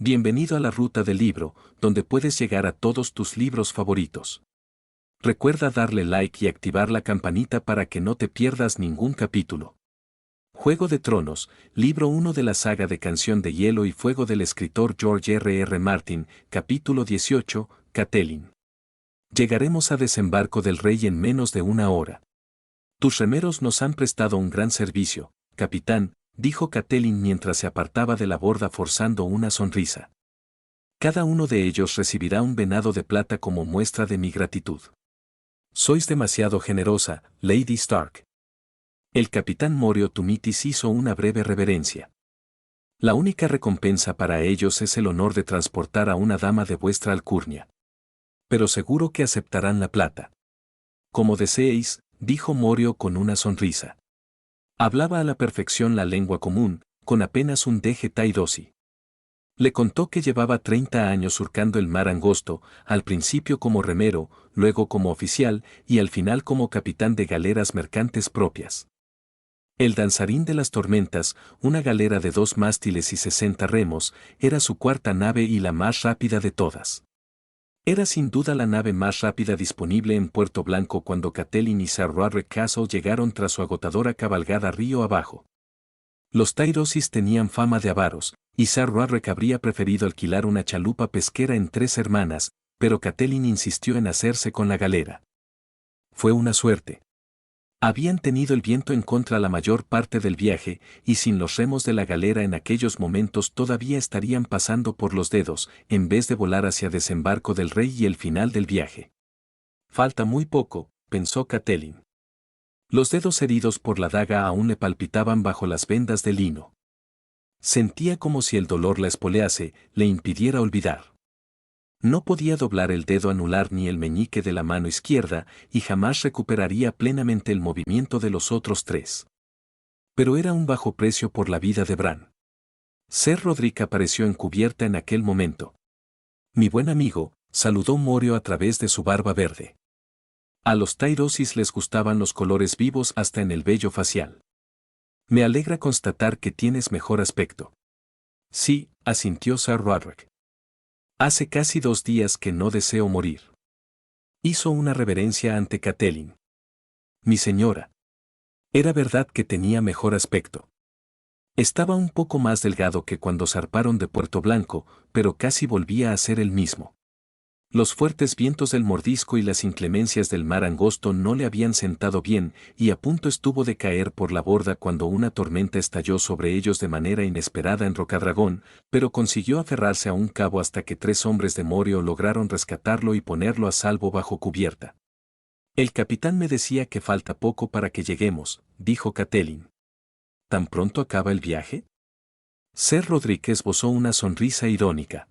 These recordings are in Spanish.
Bienvenido a la ruta del libro, donde puedes llegar a todos tus libros favoritos. Recuerda darle like y activar la campanita para que no te pierdas ningún capítulo. Juego de Tronos, libro 1 de la saga de Canción de Hielo y Fuego del escritor George R.R. Martin, capítulo 18, Catelyn. Llegaremos a Desembarco del Rey en menos de una hora. Tus remeros nos han prestado un gran servicio, capitán, dijo Catelyn mientras se apartaba de la borda forzando una sonrisa. Cada uno de ellos recibirá un venado de plata como muestra de mi gratitud. Sois demasiado generosa, Lady Stark. El capitán Morio Tumitis hizo una breve reverencia. La única recompensa para ellos es el honor de transportar a una dama de vuestra alcurnia. Pero seguro que aceptarán la plata. Como deseéis, dijo Morio con una sonrisa. Hablaba a la perfección la lengua común, con apenas un deje taidosi. Le contó que llevaba 30 años surcando el mar angosto, al principio como remero, luego como oficial y al final como capitán de galeras mercantes propias. El danzarín de las tormentas, una galera de 2 mástiles y 60 remos, era su cuarta nave y la más rápida de todas. Era sin duda la nave más rápida disponible en Puerto Blanco cuando Catelyn y Sir Roderick Castle llegaron tras su agotadora cabalgada río abajo. Los Tyrosis tenían fama de avaros, y Sir Roderick habría preferido alquilar una chalupa pesquera en Tres Hermanas, pero Catelyn insistió en hacerse con la galera. Fue una suerte. Habían tenido el viento en contra la mayor parte del viaje, y sin los remos de la galera en aquellos momentos todavía estarían pasando por los dedos, en vez de volar hacia Desembarco del Rey y el final del viaje. Falta muy poco, pensó Catelyn. Los dedos heridos por la daga aún le palpitaban bajo las vendas de lino. Sentía como si el dolor la espolease, le impidiera olvidar. No podía doblar el dedo anular ni el meñique de la mano izquierda, y jamás recuperaría plenamente el movimiento de los otros 3. Pero era un bajo precio por la vida de Bran. Ser Roderick apareció encubierta en aquel momento. Mi buen amigo, saludó Morio a través de su barba verde. A los Tyrosis les gustaban los colores vivos hasta en el vello facial. Me alegra constatar que tienes mejor aspecto. Sí, asintió Sir Roderick. Hace casi 2 días que no deseo morir. Hizo una reverencia ante Catelyn. Mi señora. Era verdad que tenía mejor aspecto. Estaba un poco más delgado que cuando zarparon de Puerto Blanco, pero casi volvía a ser el mismo. Los fuertes vientos del mordisco y las inclemencias del mar angosto no le habían sentado bien, y a punto estuvo de caer por la borda cuando una tormenta estalló sobre ellos de manera inesperada en Rocadragón, pero consiguió aferrarse a un cabo hasta que 3 hombres de Morio lograron rescatarlo y ponerlo a salvo bajo cubierta. El capitán me decía que falta poco para que lleguemos, dijo Catelyn. ¿Tan pronto acaba el viaje? Ser Roderick esbozó una sonrisa irónica.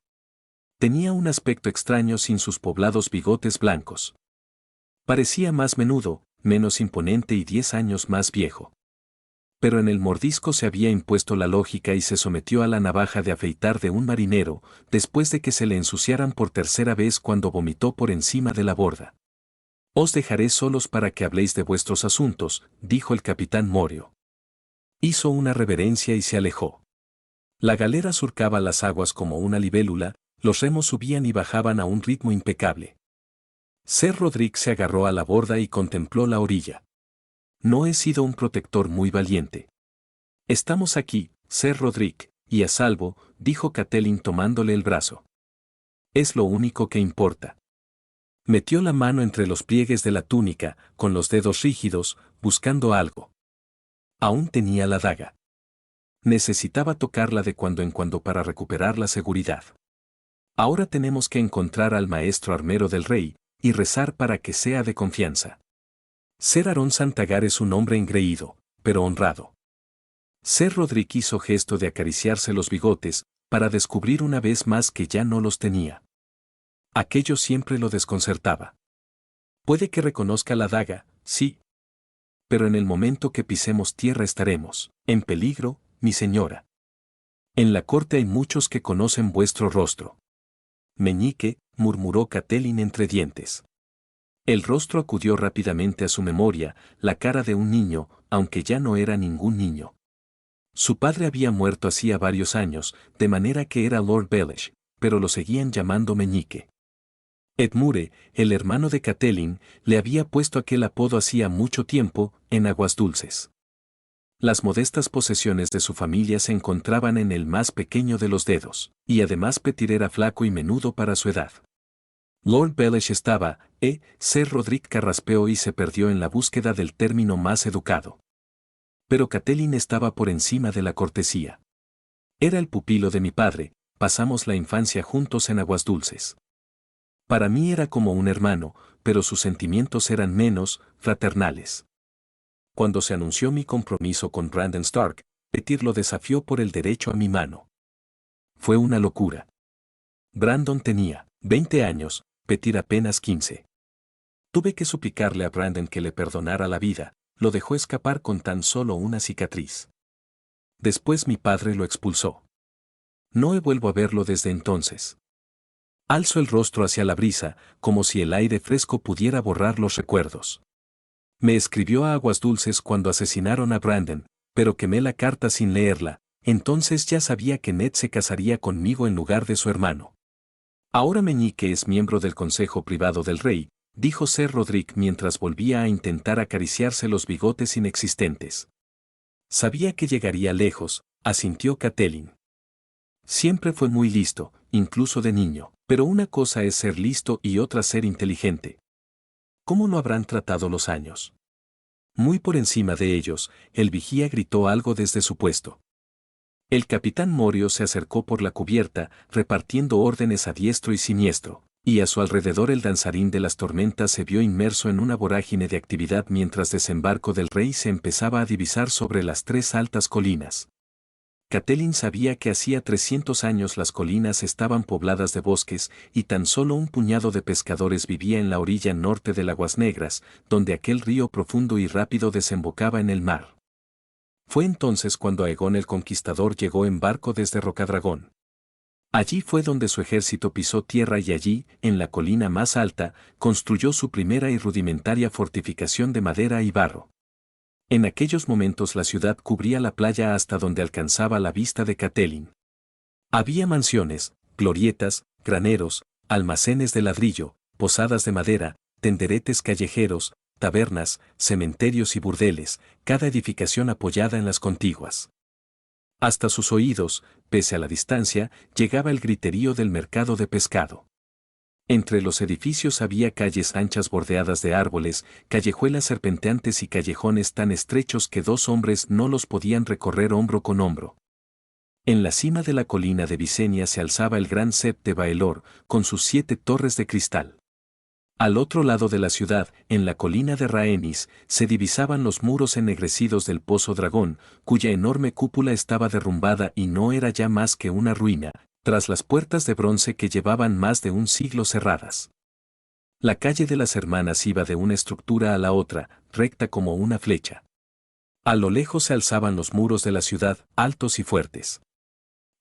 Tenía un aspecto extraño sin sus poblados bigotes blancos. Parecía más menudo, menos imponente y 10 años más viejo. Pero en el mordisco se había impuesto la lógica y se sometió a la navaja de afeitar de un marinero, después de que se le ensuciaran por tercera vez cuando vomitó por encima de la borda. Os dejaré solos para que habléis de vuestros asuntos, dijo el capitán Morio. Hizo una reverencia y se alejó. La galera surcaba las aguas como una libélula. Los remos subían y bajaban a un ritmo impecable. Ser Roderick se agarró a la borda y contempló la orilla. No he sido un protector muy valiente. Estamos aquí, Ser Roderick, y a salvo, dijo Catelyn tomándole el brazo. Es lo único que importa. Metió la mano entre los pliegues de la túnica, con los dedos rígidos, buscando algo. Aún tenía la daga. Necesitaba tocarla de cuando en cuando para recuperar la seguridad. Ahora tenemos que encontrar al maestro armero del rey, y rezar para que sea de confianza. Ser Aarón Santagar es un hombre engreído, pero honrado. Ser Roderick hizo gesto de acariciarse los bigotes, para descubrir una vez más que ya no los tenía. Aquello siempre lo desconcertaba. Puede que reconozca la daga, sí. Pero en el momento que pisemos tierra estaremos en peligro, mi señora. En la corte hay muchos que conocen vuestro rostro. Meñique, murmuró Catelyn entre dientes. El rostro acudió rápidamente a su memoria, la cara de un niño, aunque ya no era ningún niño. Su padre había muerto hacía varios años, de manera que era Lord Baelish, pero lo seguían llamando Meñique. Edmure, el hermano de Catelyn, le había puesto aquel apodo hacía mucho tiempo, en Aguas Dulces. Las modestas posesiones de su familia se encontraban en el más pequeño de los dedos, y además Petyr era flaco y menudo para su edad. Lord Baelish estaba, Sir Rodrik carraspeó y se perdió en la búsqueda del término más educado. Pero Catelyn estaba por encima de la cortesía. Era el pupilo de mi padre, pasamos la infancia juntos en Aguas Dulces. Para mí era como un hermano, pero sus sentimientos eran menos fraternales. Cuando se anunció mi compromiso con Brandon Stark, Petyr lo desafió por el derecho a mi mano. Fue una locura. Brandon tenía 20 años, Petyr apenas 15. Tuve que suplicarle a Brandon que le perdonara la vida, lo dejó escapar con tan solo una cicatriz. Después mi padre lo expulsó. No he vuelto a verlo desde entonces. Alzo el rostro hacia la brisa, como si el aire fresco pudiera borrar los recuerdos. Me escribió a Aguas Dulces cuando asesinaron a Brandon, pero quemé la carta sin leerla, entonces ya sabía que Ned se casaría conmigo en lugar de su hermano. Ahora Meñique es miembro del Consejo Privado del Rey, dijo Ser Rodrik mientras volvía a intentar acariciarse los bigotes inexistentes. Sabía que llegaría lejos, asintió Catelyn. Siempre fue muy listo, incluso de niño, pero una cosa es ser listo y otra ser inteligente. ¿Cómo lo habrán tratado los años? Muy por encima de ellos, el vigía gritó algo desde su puesto. El capitán Morio se acercó por la cubierta, repartiendo órdenes a diestro y siniestro, y a su alrededor el danzarín de las tormentas se vio inmerso en una vorágine de actividad mientras desembarco del rey se empezaba a divisar sobre las tres altas colinas. Catelyn sabía que hacía 300 años las colinas estaban pobladas de bosques y tan solo un puñado de pescadores vivía en la orilla norte de Aguas Negras, donde aquel río profundo y rápido desembocaba en el mar. Fue entonces cuando Aegon el Conquistador llegó en barco desde Rocadragón. Allí fue donde su ejército pisó tierra y allí, en la colina más alta, construyó su primera y rudimentaria fortificación de madera y barro. En aquellos momentos la ciudad cubría la playa hasta donde alcanzaba la vista de Catelyn. Había mansiones, glorietas, graneros, almacenes de ladrillo, posadas de madera, tenderetes callejeros, tabernas, cementerios y burdeles, cada edificación apoyada en las contiguas. Hasta sus oídos, pese a la distancia, llegaba el griterío del mercado de pescado. Entre los edificios había calles anchas bordeadas de árboles, callejuelas serpenteantes y callejones tan estrechos que dos hombres no los podían recorrer hombro con hombro. En la cima de la colina de Visenya se alzaba el gran Sept de Baelor, con sus 7 torres de cristal. Al otro lado de la ciudad, en la colina de Rhaenys, se divisaban los muros ennegrecidos del Pozo Dragón, cuya enorme cúpula estaba derrumbada y no era ya más que una ruina, tras las puertas de bronce que llevaban más de un siglo cerradas. La calle de las Hermanas iba de una estructura a la otra, recta como una flecha. A lo lejos se alzaban los muros de la ciudad, altos y fuertes.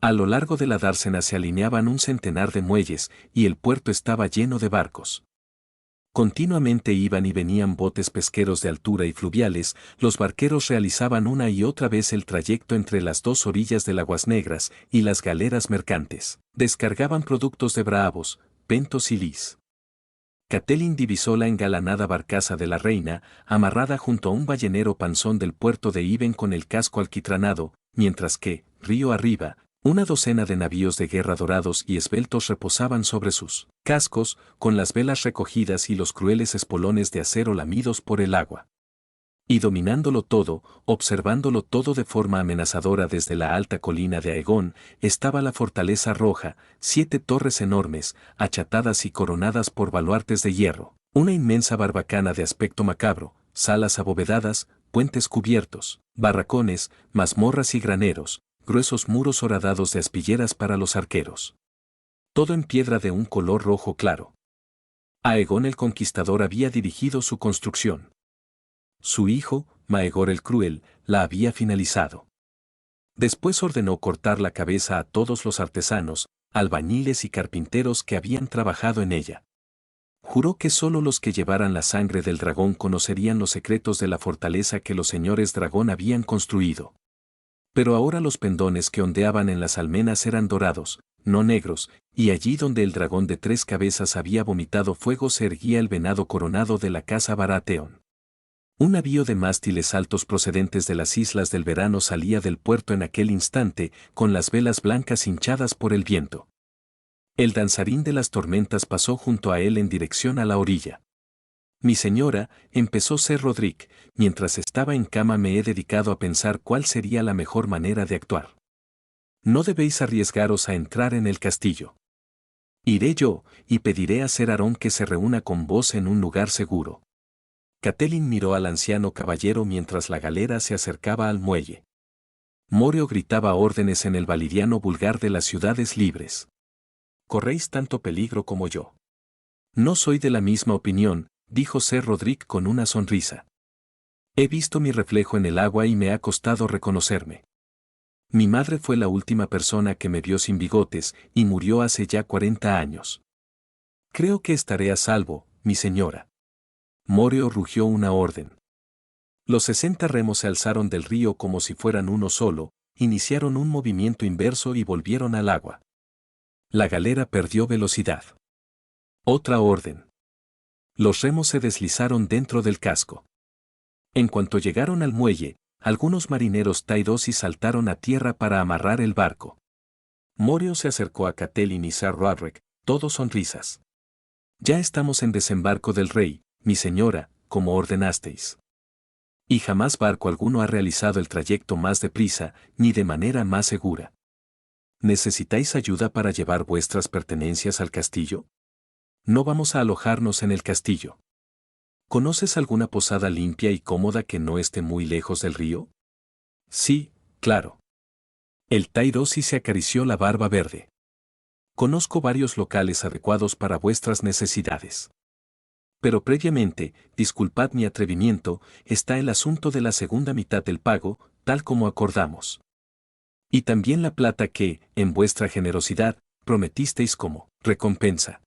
A lo largo de la dársena se alineaban un centenar de muelles, y el puerto estaba lleno de barcos. Continuamente iban y venían botes pesqueros de altura y fluviales, los barqueros realizaban una y otra vez el trayecto entre las dos orillas del Aguas Negras, y las galeras mercantes descargaban productos de Braavos, Pentos y Lis. Catelyn divisó la engalanada barcaza de la reina, amarrada junto a un ballenero panzón del puerto de Iben con el casco alquitranado, mientras que, río arriba, una docena de navíos de guerra dorados y esbeltos reposaban sobre sus cascos, con las velas recogidas y los crueles espolones de acero lamidos por el agua. Y dominándolo todo, observándolo todo de forma amenazadora desde la alta colina de Aegon, estaba la fortaleza roja, 7 torres enormes, achatadas y coronadas por baluartes de hierro, una inmensa barbacana de aspecto macabro, salas abovedadas, puentes cubiertos, barracones, mazmorras y graneros, gruesos muros horadados de aspilleras para los arqueros. Todo en piedra de un color rojo claro. Aegon el Conquistador había dirigido su construcción. Su hijo, Maegor el Cruel, la había finalizado. Después ordenó cortar la cabeza a todos los artesanos, albañiles y carpinteros que habían trabajado en ella. Juró que solo los que llevaran la sangre del dragón conocerían los secretos de la fortaleza que los señores dragón habían construido. Pero ahora los pendones que ondeaban en las almenas eran dorados, no negros, y allí donde el dragón de 3 cabezas había vomitado fuego se erguía el venado coronado de la casa Baratheon. Un navío de mástiles altos procedentes de las islas del verano salía del puerto en aquel instante, con las velas blancas hinchadas por el viento. El danzarín de las tormentas pasó junto a él en dirección a la orilla. Mi señora, empezó Ser Roderick, mientras estaba en cama me he dedicado a pensar cuál sería la mejor manera de actuar. No debéis arriesgaros a entrar en el castillo. Iré yo, y pediré a Ser Aarón que se reúna con vos en un lugar seguro. Catelyn miró al anciano caballero mientras la galera se acercaba al muelle. Morio gritaba órdenes en el valiriano vulgar de las ciudades libres. Corréis tanto peligro como yo. No soy de la misma opinión, dijo Ser Roderick con una sonrisa. He visto mi reflejo en el agua y me ha costado reconocerme. Mi madre fue la última persona que me vio sin bigotes y murió hace ya 40 años. Creo que estaré a salvo, mi señora. Morio rugió una orden. Los 60 remos se alzaron del río como si fueran uno solo, iniciaron un movimiento inverso y volvieron al agua. La galera perdió velocidad. Otra orden. Los remos se deslizaron dentro del casco. En cuanto llegaron al muelle, algunos marineros Taidosi saltaron a tierra para amarrar el barco. Morio se acercó a Catelyn y Ser Roderick, todos sonrisas. Ya estamos en desembarco del rey, mi señora, como ordenasteis. Y jamás barco alguno ha realizado el trayecto más deprisa, ni de manera más segura. ¿Necesitáis ayuda para llevar vuestras pertenencias al castillo? No vamos a alojarnos en el castillo. ¿Conoces alguna posada limpia y cómoda que no esté muy lejos del río? Sí, claro. El Taidosi se acarició la barba verde. Conozco varios locales adecuados para vuestras necesidades. Pero previamente, disculpad mi atrevimiento, está el asunto de la segunda mitad del pago, tal como acordamos. Y también la plata que, en vuestra generosidad, prometisteis como recompensa.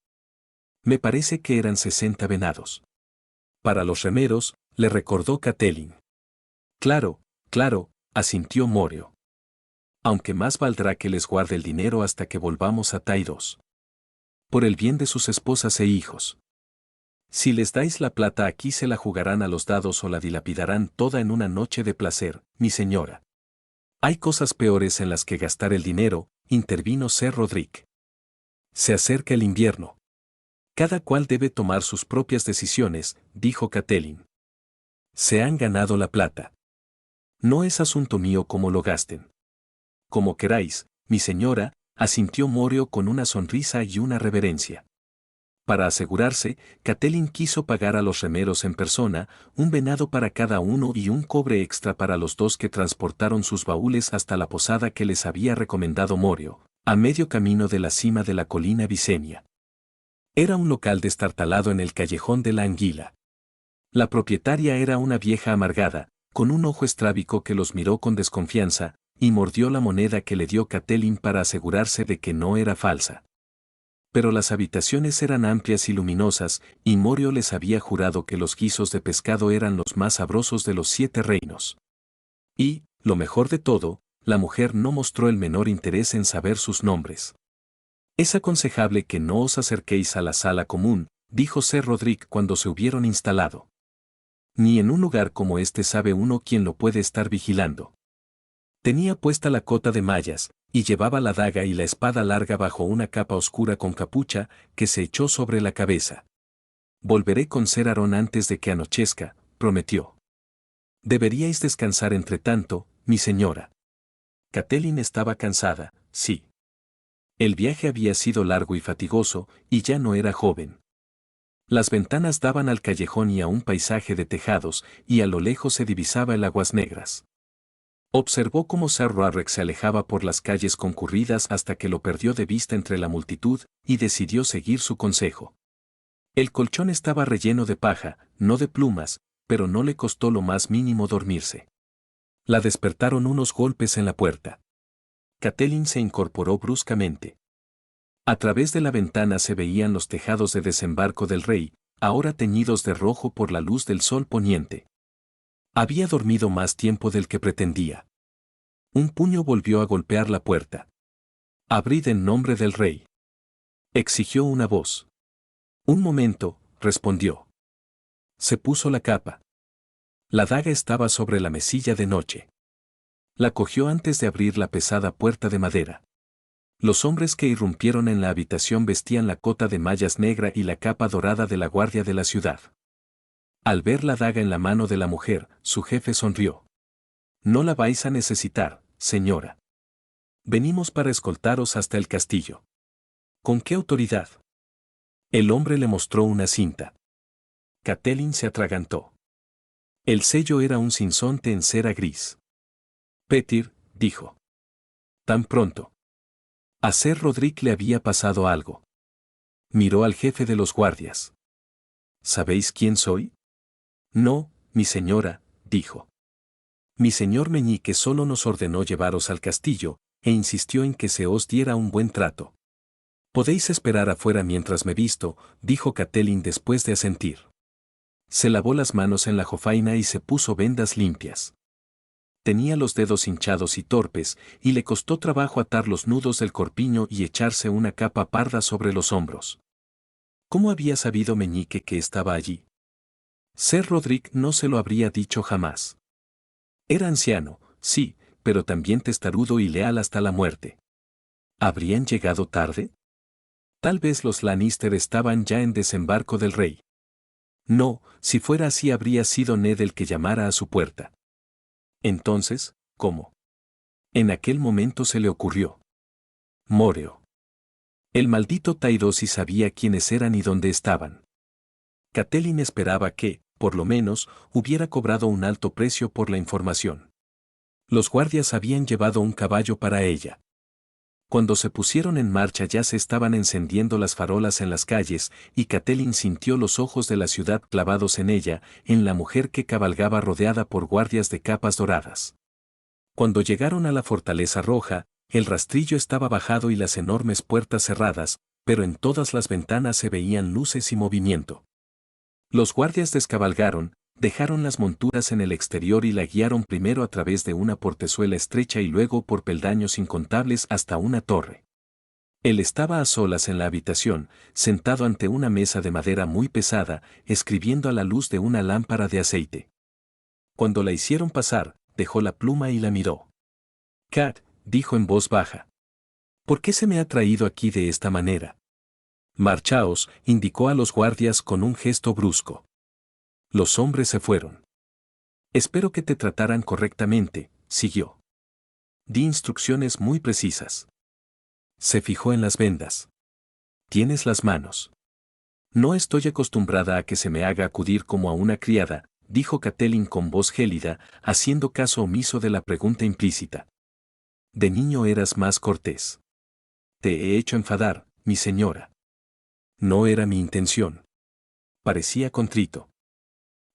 Me parece que eran 60 venados. Para los remeros, le recordó Catelyn. Claro, claro, asintió Morio. Aunque más valdrá que les guarde el dinero hasta que volvamos a Taidos. Por el bien de sus esposas e hijos. Si les dais la plata aquí se la jugarán a los dados o la dilapidarán toda en una noche de placer, mi señora. Hay cosas peores en las que gastar el dinero, intervino Ser Roderick. Se acerca el invierno. Cada cual debe tomar sus propias decisiones, dijo Catelyn. Se han ganado la plata. No es asunto mío cómo lo gasten. Como queráis, mi señora, asintió Morio con una sonrisa y una reverencia. Para asegurarse, Catelyn quiso pagar a los remeros en persona, un venado para cada uno y un cobre extra para los dos que transportaron sus baúles hasta la posada que les había recomendado Morio, a medio camino de la cima de la colina Visenya. Era un local destartalado en el callejón de la Anguila. La propietaria era una vieja amargada, con un ojo estrábico que los miró con desconfianza, y mordió la moneda que le dio Catelyn para asegurarse de que no era falsa. Pero las habitaciones eran amplias y luminosas, y Morio les había jurado que los guisos de pescado eran los más sabrosos de los 7 reinos. Y, lo mejor de todo, la mujer no mostró el menor interés en saber sus nombres. Es aconsejable que no os acerquéis a la sala común, dijo Ser Roderick cuando se hubieron instalado. Ni en un lugar como este sabe uno quién lo puede estar vigilando. Tenía puesta la cota de mallas, y llevaba la daga y la espada larga bajo una capa oscura con capucha, que se echó sobre la cabeza. Volveré con Ser Aarón antes de que anochezca, prometió. Deberíais descansar entre tanto, mi señora. Catelyn estaba cansada, sí. El viaje había sido largo y fatigoso, y ya no era joven. Las ventanas daban al callejón y a un paisaje de tejados, y a lo lejos se divisaba el Aguas Negras. Observó cómo Ser Roderick se alejaba por las calles concurridas hasta que lo perdió de vista entre la multitud, y decidió seguir su consejo. El colchón estaba relleno de paja, no de plumas, pero no le costó lo más mínimo dormirse. La despertaron unos golpes en la puerta. Catelyn se incorporó bruscamente. A través de la ventana se veían los tejados de desembarco del rey, ahora teñidos de rojo por la luz del sol poniente. Había dormido más tiempo del que pretendía. Un puño volvió a golpear la puerta. «Abrid en nombre del rey», exigió una voz. «Un momento», respondió. Se puso la capa. La daga estaba sobre la mesilla de noche. La cogió antes de abrir la pesada puerta de madera. Los hombres que irrumpieron en la habitación vestían la cota de mallas negra y la capa dorada de la guardia de la ciudad. Al ver la daga en la mano de la mujer, su jefe sonrió. «No la vais a necesitar, señora. Venimos para escoltaros hasta el castillo». «¿Con qué autoridad?». El hombre le mostró una cinta. Catelyn se atragantó. El sello era un sinsonte en cera gris. «Petyr», dijo. «Tan pronto». A Ser Rodrik le había pasado algo. Miró al jefe de los guardias. «¿Sabéis quién soy?». «No, mi señora», dijo. «Mi señor Meñique solo nos ordenó llevaros al castillo, e insistió en que se os diera un buen trato». «Podéis esperar afuera mientras me visto», dijo Catelyn después de asentir. Se lavó las manos en la jofaina y se puso vendas limpias. Tenía los dedos hinchados y torpes, y le costó trabajo atar los nudos del corpiño y echarse una capa parda sobre los hombros. ¿Cómo había sabido Meñique que estaba allí? Ser Rodrik no se lo habría dicho jamás. Era anciano, sí, pero también testarudo y leal hasta la muerte. ¿Habrían llegado tarde? Tal vez los Lannister estaban ya en desembarco del rey. No, si fuera así habría sido Ned el que llamara a su puerta. Entonces, ¿cómo? En aquel momento se le ocurrió. Moreo. El maldito Tyrosi sabía quiénes eran y dónde estaban. Catelyn esperaba que, por lo menos, hubiera cobrado un alto precio por la información. Los guardias habían llevado un caballo para ella. Cuando se pusieron en marcha ya se estaban encendiendo las farolas en las calles, y Catelyn sintió los ojos de la ciudad clavados en ella, en la mujer que cabalgaba rodeada por guardias de capas doradas. Cuando llegaron a la Fortaleza Roja, el rastrillo estaba bajado y las enormes puertas cerradas, pero en todas las ventanas se veían luces y movimiento. Los guardias descabalgaron, dejaron las monturas en el exterior y la guiaron primero a través de una portezuela estrecha y luego por peldaños incontables hasta una torre. Él estaba a solas en la habitación, sentado ante una mesa de madera muy pesada, escribiendo a la luz de una lámpara de aceite. Cuando la hicieron pasar, dejó la pluma y la miró. «Cat», dijo en voz baja. «¿Por qué se me ha traído aquí de esta manera?». «Marchaos», indicó a los guardias con un gesto brusco. Los hombres se fueron. «Espero que te trataran correctamente», siguió. «Di instrucciones muy precisas». Se fijó en las vendas. «Tienes las manos». «No estoy acostumbrada a que se me haga acudir como a una criada», dijo Catelyn con voz gélida, haciendo caso omiso de la pregunta implícita. «De niño eras más cortés». «Te he hecho enfadar, mi señora». «No era mi intención». Parecía contrito.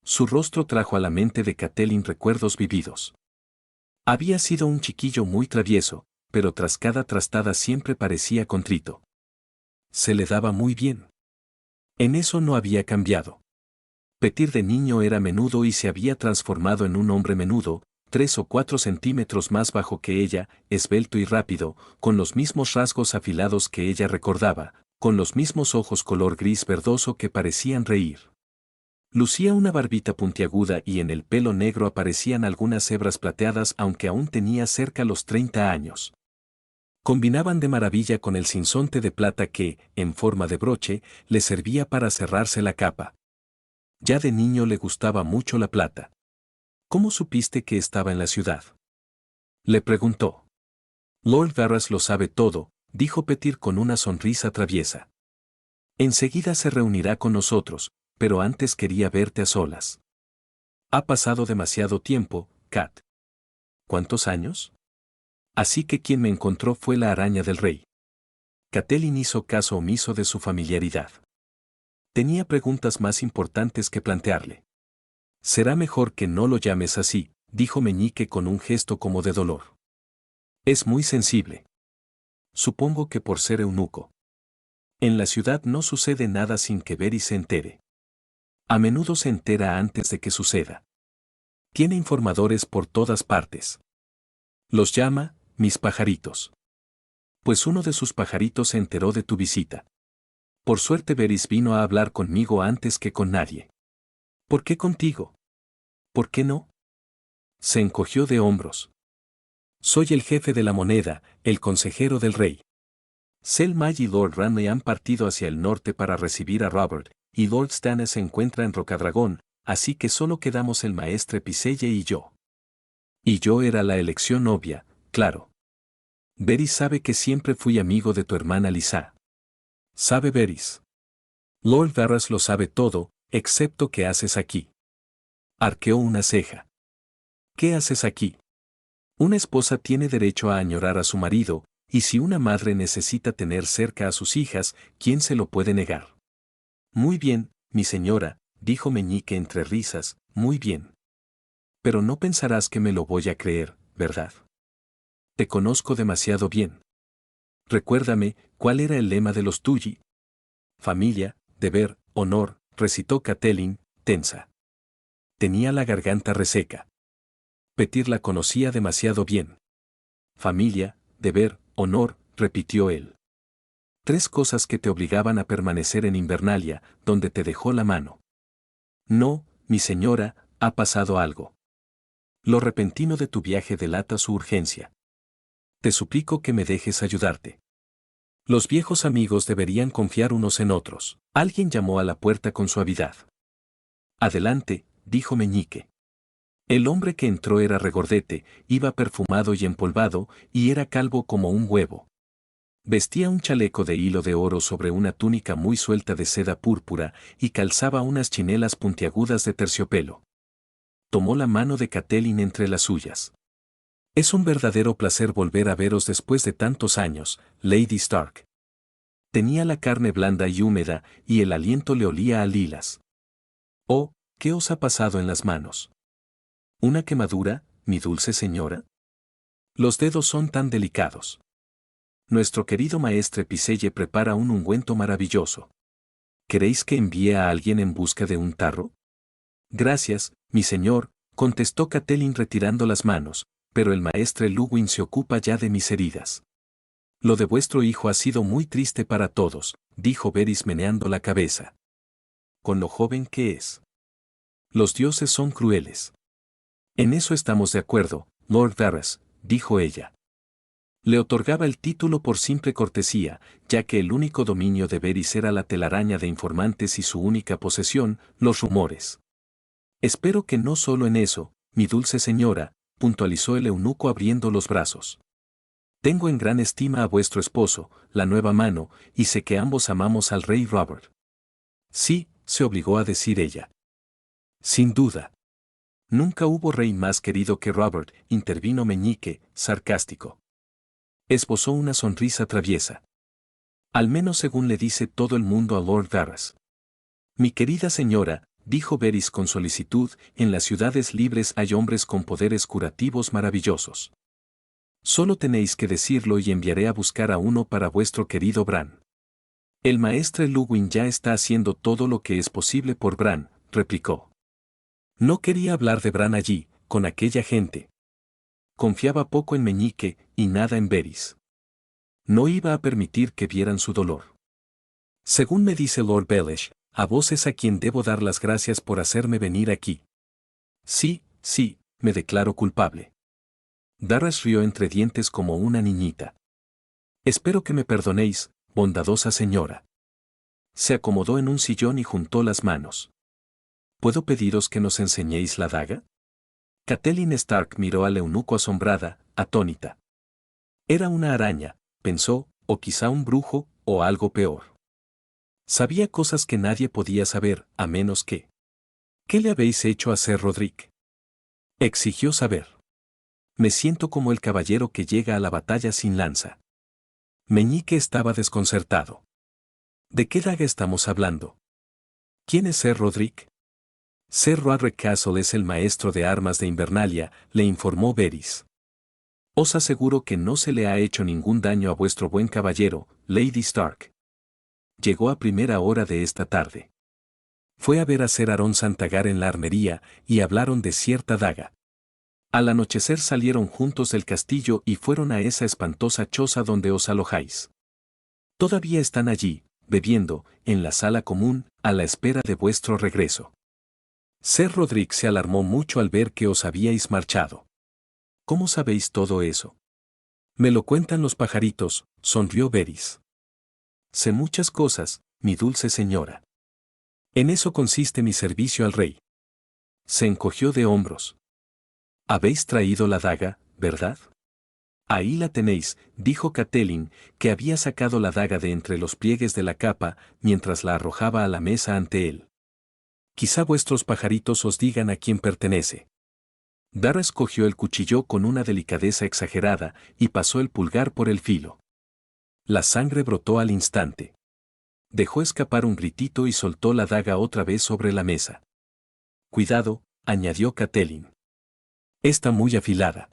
Su rostro trajo a la mente de Catelyn recuerdos vividos. Había sido un chiquillo muy travieso, pero tras cada trastada siempre parecía contrito. Se le daba muy bien. En eso no había cambiado. Petyr de niño era menudo y se había transformado en un hombre menudo, 3 o 4 centímetros más bajo que ella, esbelto y rápido, con los mismos rasgos afilados que ella recordaba, con los mismos ojos color gris verdoso que parecían reír. Lucía una barbita puntiaguda y en el pelo negro aparecían algunas hebras plateadas aunque aún tenía cerca los 30 años. Combinaban de maravilla con el sinsonte de plata que, en forma de broche, le servía para cerrarse la capa. Ya de niño le gustaba mucho la plata. «¿Cómo supiste que estaba en la ciudad?», le preguntó. «Lord Varys lo sabe todo», dijo Petyr con una sonrisa traviesa. «Enseguida se reunirá con nosotros, pero antes quería verte a solas». «Ha pasado demasiado tiempo, Cat». «¿Cuántos años?». «Así que quien me encontró fue la araña del rey». Catelyn hizo caso omiso de su familiaridad. Tenía preguntas más importantes que plantearle. «Será mejor que no lo llames así», dijo Meñique con un gesto como de dolor. «Es muy sensible». «Supongo que por ser eunuco». «En la ciudad no sucede nada sin que Varys se entere». «A menudo se entera antes de que suceda». «Tiene informadores por todas partes». Los llama, mis pajaritos. Pues uno de sus pajaritos se enteró de tu visita. Por suerte Varys vino a hablar conmigo antes que con nadie. ¿Por qué contigo? ¿Por qué no? Se encogió de hombros. Soy el jefe de la moneda, el consejero del rey. Selma y Lord Ramsay han partido hacia el norte para recibir a Robert, y Lord Stannis se encuentra en Rocadragón, así que solo quedamos el maestre Piselle y yo. Y yo era la elección obvia, claro. Varys sabe que siempre fui amigo de tu hermana Lysa. ¿Sabe Varys? Lord Varys lo sabe todo, excepto qué haces aquí. Arqueó una ceja. ¿Qué haces aquí? Una esposa tiene derecho a añorar a su marido, y si una madre necesita tener cerca a sus hijas, ¿quién se lo puede negar? Muy bien, mi señora, dijo Meñique entre risas, muy bien. Pero no pensarás que me lo voy a creer, ¿verdad? Te conozco demasiado bien. Recuérdame, ¿cuál era el lema de los Tully? Familia, deber, honor, recitó Catelyn, tensa. Tenía la garganta reseca. Petyr la conocía demasiado bien. Familia, deber, honor, repitió él. 3 cosas que te obligaban a permanecer en Invernalia, donde te dejó la mano. No, mi señora, ha pasado algo. Lo repentino de tu viaje delata su urgencia. Te suplico que me dejes ayudarte. Los viejos amigos deberían confiar unos en otros. Alguien llamó a la puerta con suavidad. Adelante, dijo Meñique. El hombre que entró era regordete, iba perfumado y empolvado, y era calvo como un huevo. Vestía un chaleco de hilo de oro sobre una túnica muy suelta de seda púrpura, y calzaba unas chinelas puntiagudas de terciopelo. Tomó la mano de Catelyn entre las suyas. Es un verdadero placer volver a veros después de tantos años, Lady Stark. Tenía la carne blanda y húmeda, y el aliento le olía a lilas. Oh, ¿qué os ha pasado en las manos? ¿Una quemadura, mi dulce señora? Los dedos son tan delicados. Nuestro querido maestre Piselle prepara un ungüento maravilloso. ¿Queréis que envíe a alguien en busca de un tarro? Gracias, mi señor, contestó Catelyn retirando las manos, pero el maestre Luwin se ocupa ya de mis heridas. Lo de vuestro hijo ha sido muy triste para todos, dijo Varys meneando la cabeza. Con lo joven que es. Los dioses son crueles. En eso estamos de acuerdo, Lord Varys, dijo ella. Le otorgaba el título por simple cortesía, ya que el único dominio de Varys era la telaraña de informantes y su única posesión, los rumores. Espero que no solo en eso, mi dulce señora, puntualizó el eunuco abriendo los brazos. Tengo en gran estima a vuestro esposo, la nueva mano, y sé que ambos amamos al rey Robert. Sí, se obligó a decir ella. Sin duda. Nunca hubo rey más querido que Robert, intervino Meñique, sarcástico. Esbozó una sonrisa traviesa. Al menos según le dice todo el mundo a Lord Varys. Mi querida señora, dijo Varys con solicitud, en las ciudades libres hay hombres con poderes curativos maravillosos. Solo tenéis que decirlo y enviaré a buscar a uno para vuestro querido Bran. El maestre Luwin ya está haciendo todo lo que es posible por Bran, replicó. No quería hablar de Bran allí, con aquella gente. Confiaba poco en Meñique y nada en Varys. No iba a permitir que vieran su dolor. Según me dice Lord Baelish, a vos es a quien debo dar las gracias por hacerme venir aquí. Sí, sí, me declaro culpable. Varys rió entre dientes como una niñita. Espero que me perdonéis, bondadosa señora. Se acomodó en un sillón y juntó las manos. ¿Puedo pediros que nos enseñéis la daga? Catelyn Stark miró al eunuco asombrada, atónita. Era una araña, pensó, o quizá un brujo, o algo peor. Sabía cosas que nadie podía saber, a menos que... ¿Qué le habéis hecho a Ser Roderick? Exigió saber. Me siento como el caballero que llega a la batalla sin lanza. Meñique estaba desconcertado. ¿De qué daga estamos hablando? ¿Quién es Ser Roderick? Ser Roderick Castle es el maestro de armas de Invernalia, le informó Varys. Os aseguro que no se le ha hecho ningún daño a vuestro buen caballero, Lady Stark. Llegó a primera hora de esta tarde. Fue a ver a Ser Aarón Santagar en la armería y hablaron de cierta daga. Al anochecer salieron juntos del castillo y fueron a esa espantosa choza donde os alojáis. Todavía están allí, bebiendo, en la sala común, a la espera de vuestro regreso. Ser Roderick se alarmó mucho al ver que os habíais marchado. ¿Cómo sabéis todo eso? Me lo cuentan los pajaritos, sonrió Beris. Sé muchas cosas, mi dulce señora. En eso consiste mi servicio al rey. Se encogió de hombros. Habéis traído la daga, ¿verdad? Ahí la tenéis, dijo Catelyn, que había sacado la daga de entre los pliegues de la capa, mientras la arrojaba a la mesa ante él. Quizá vuestros pajaritos os digan a quién pertenece. Dara escogió el cuchillo con una delicadeza exagerada y pasó el pulgar por el filo. La sangre brotó al instante. Dejó escapar un gritito y soltó la daga otra vez sobre la mesa. Cuidado, añadió Catelyn. Está muy afilada.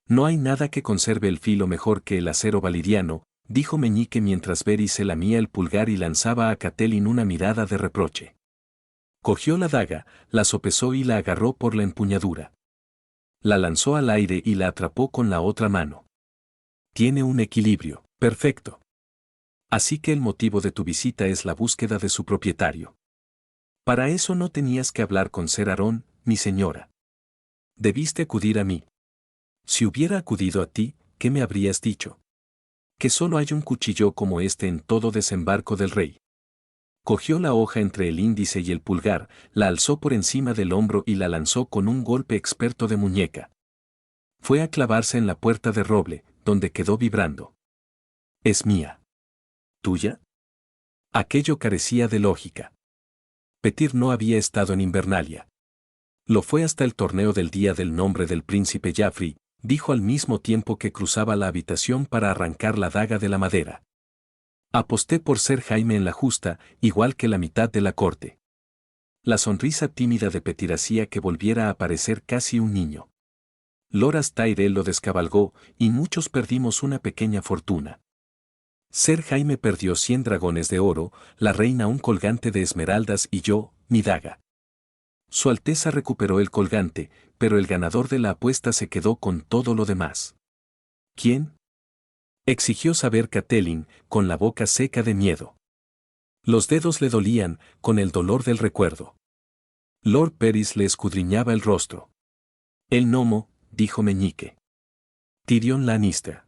No hay nada que conserve el filo mejor que el acero valiriano, dijo Meñique mientras Beris se lamía el pulgar y lanzaba a Catelyn una mirada de reproche. Cogió la daga, la sopesó y la agarró por la empuñadura. La lanzó al aire y la atrapó con la otra mano. Tiene un equilibrio perfecto. Así que el motivo de tu visita es la búsqueda de su propietario. Para eso no tenías que hablar con Ser Aarón, mi señora. Debiste acudir a mí. Si hubiera acudido a ti, ¿qué me habrías dicho? Que solo hay un cuchillo como este en todo desembarco del rey. Cogió la hoja entre el índice y el pulgar, la alzó por encima del hombro y la lanzó con un golpe experto de muñeca. Fue a clavarse en la puerta de roble, donde quedó vibrando. Es mía. ¿Tuya? Aquello carecía de lógica. Petyr no había estado en Invernalia. Lo fue hasta el torneo del día del nombre del príncipe Jaffrey, dijo al mismo tiempo que cruzaba la habitación para arrancar la daga de la madera. Aposté por Ser Jaime en la justa, igual que la mitad de la corte. La sonrisa tímida de Petyr hacía que volviera a parecer casi un niño. Loras Tyrell lo descabalgó, y muchos perdimos una pequeña fortuna. Ser Jaime perdió 100 dragones de oro, la reina un colgante de esmeraldas y yo, mi daga. Su Alteza recuperó el colgante, pero el ganador de la apuesta se quedó con todo lo demás. ¿Quién? Exigió saber Catelyn, con la boca seca de miedo. Los dedos le dolían, con el dolor del recuerdo. Lord Peris le escudriñaba el rostro. El gnomo, dijo Meñique. Tyrion Lannister.